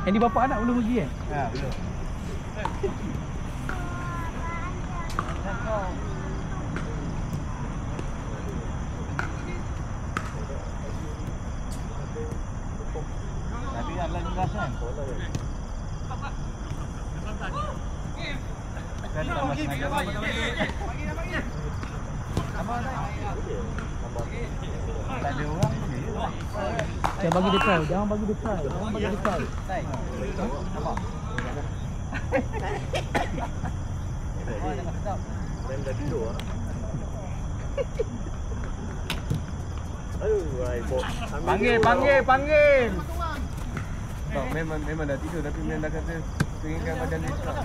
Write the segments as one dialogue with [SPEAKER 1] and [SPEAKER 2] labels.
[SPEAKER 1] Yang ni bapa anak belum pergi
[SPEAKER 2] Ha, belum. Tapi ada gas kan? Kan tambah sengaja. Tak ada orang ni.
[SPEAKER 1] Jangan bagi dia try. Jangan bagi dia try.
[SPEAKER 2] Nampak?
[SPEAKER 3] Main dah tidur ah. Aduh,
[SPEAKER 2] Panggil. Tak, memang dah tidur tapi memang dah kata penginkan badan dia stop.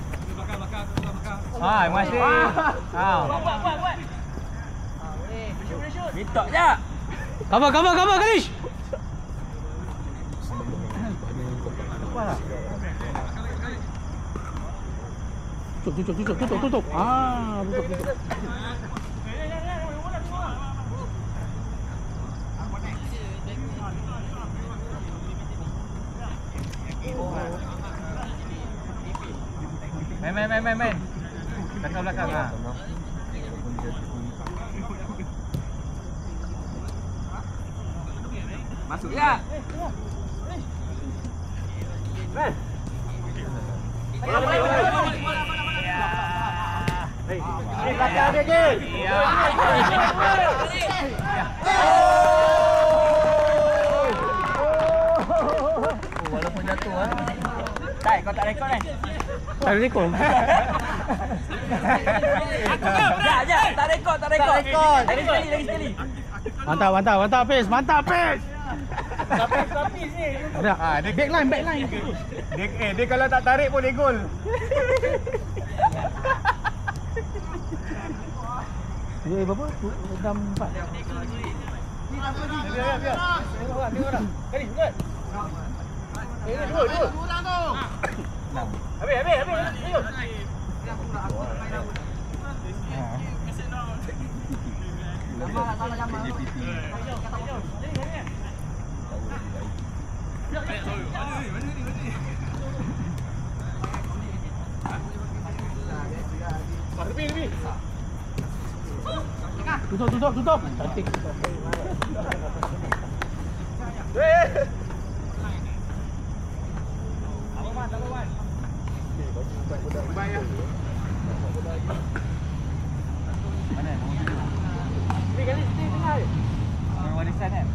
[SPEAKER 2] Masih. Buat. Minta je.
[SPEAKER 1] Cover Kalish. Tutup. Tutup.
[SPEAKER 2] Main. Belakang. Masuk ya.
[SPEAKER 3] Hei, belakang dia je.
[SPEAKER 2] Walaupun jatuh Tai, kau tak rekod kan?
[SPEAKER 1] Tak rekod.
[SPEAKER 2] Sekejap, tak rekod. Lagi sekali.
[SPEAKER 1] Mantap, Fiz.
[SPEAKER 2] Tapi ni.
[SPEAKER 1] Ada. Backline.
[SPEAKER 2] Dia kalau tak tarik pun dia gol.
[SPEAKER 1] Dia berapa? 6-4.
[SPEAKER 2] Biar. Tengok orang. Kali, buat. Dua orang tu. Habis. Ayo. Lebih.
[SPEAKER 1] Tutup. Cantik.
[SPEAKER 2] Mana? Ni kali sini tengah. Warisan kan?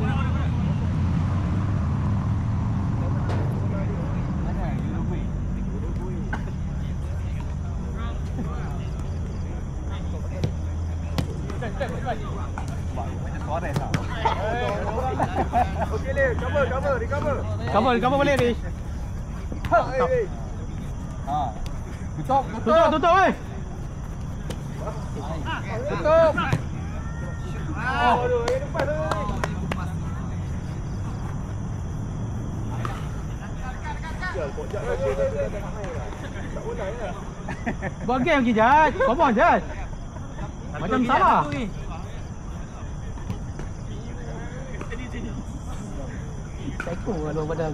[SPEAKER 2] Boleh. Mana? Uruguay. Macam Suarez tau. Okey le, recover.
[SPEAKER 1] Cover boleh, Rish.
[SPEAKER 2] Tutup.
[SPEAKER 1] Tutup.
[SPEAKER 3] Aduh, depan tu.
[SPEAKER 1] Buat game lagi, Jad. Come on, Jad. Macam salah. Psycho kalau badan.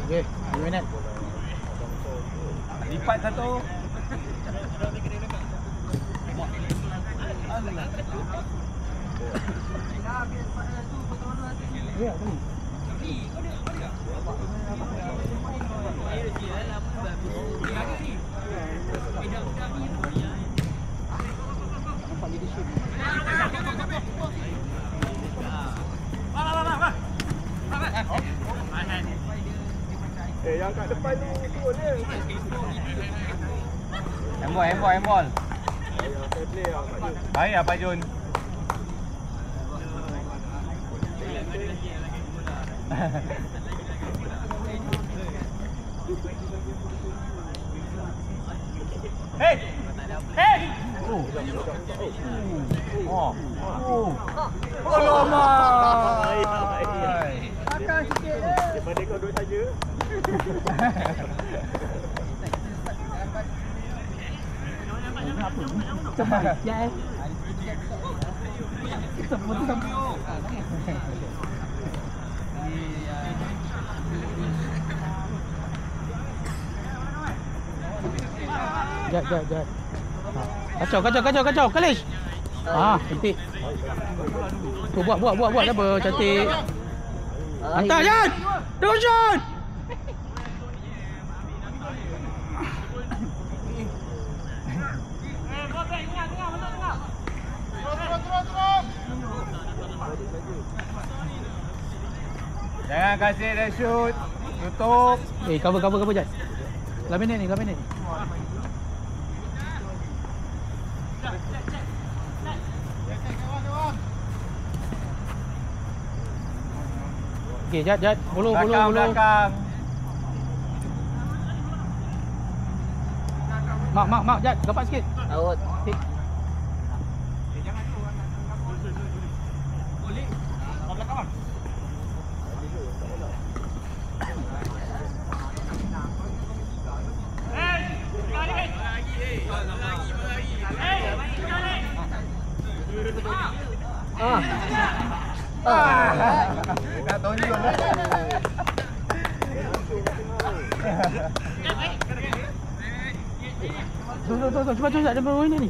[SPEAKER 1] Okey, 2 minit.
[SPEAKER 2] Lipat satu.
[SPEAKER 1] Ya, tadi.
[SPEAKER 3] Yang kat depan ni turun dia.
[SPEAKER 2] Handball.
[SPEAKER 3] Saya play lah Pak Jun.
[SPEAKER 2] Baik Pak Jun. Hey! Alamak!
[SPEAKER 3] Makan sikit je. Mana kau duduk saja?
[SPEAKER 1] Jat. Kacau. Kalish. Cantik. Tu buat apa cantik. Hantar Jat. Terus shot.
[SPEAKER 2] Jangan kasih dia shoot. Tutup.
[SPEAKER 1] Cover Jat. Berapa minit ni? Okey, Jat. Bulu.
[SPEAKER 2] Belakang.
[SPEAKER 1] Mak, Jat, gapak sikit.
[SPEAKER 4] Out.
[SPEAKER 2] Nak tonjol lah.
[SPEAKER 1] Cepat ada baru ini ni.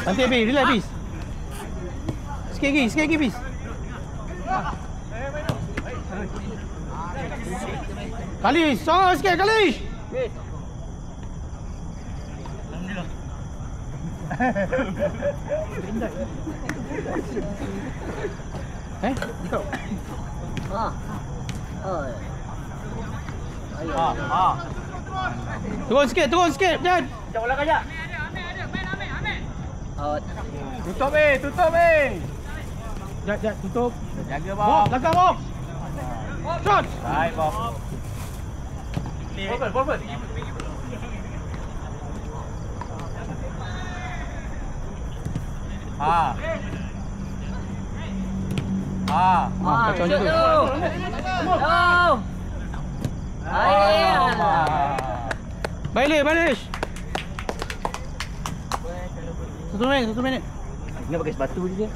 [SPEAKER 1] Nanti habis, relax habis. Sikit lagi habis. Kalish, sorang sikit Kalish. Kau. Turun sikit, Jat.
[SPEAKER 3] Jauh belakang je.
[SPEAKER 4] Out.
[SPEAKER 2] Tutup.
[SPEAKER 1] Jat, tutup.
[SPEAKER 2] Jaga
[SPEAKER 1] Bob,
[SPEAKER 2] Bob.
[SPEAKER 1] belakang Bob. Shot.
[SPEAKER 2] Baik Bob.
[SPEAKER 3] Forward.
[SPEAKER 1] Kacau je tu. Balik. 1 minit.
[SPEAKER 4] Ingat pakai sepatu je dia.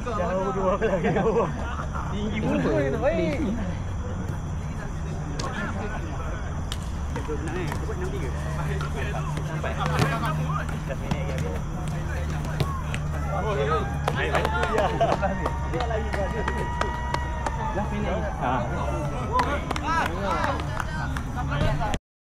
[SPEAKER 3] Jauh dua lagi. Tinggi pula kita baik.
[SPEAKER 1] Last minute.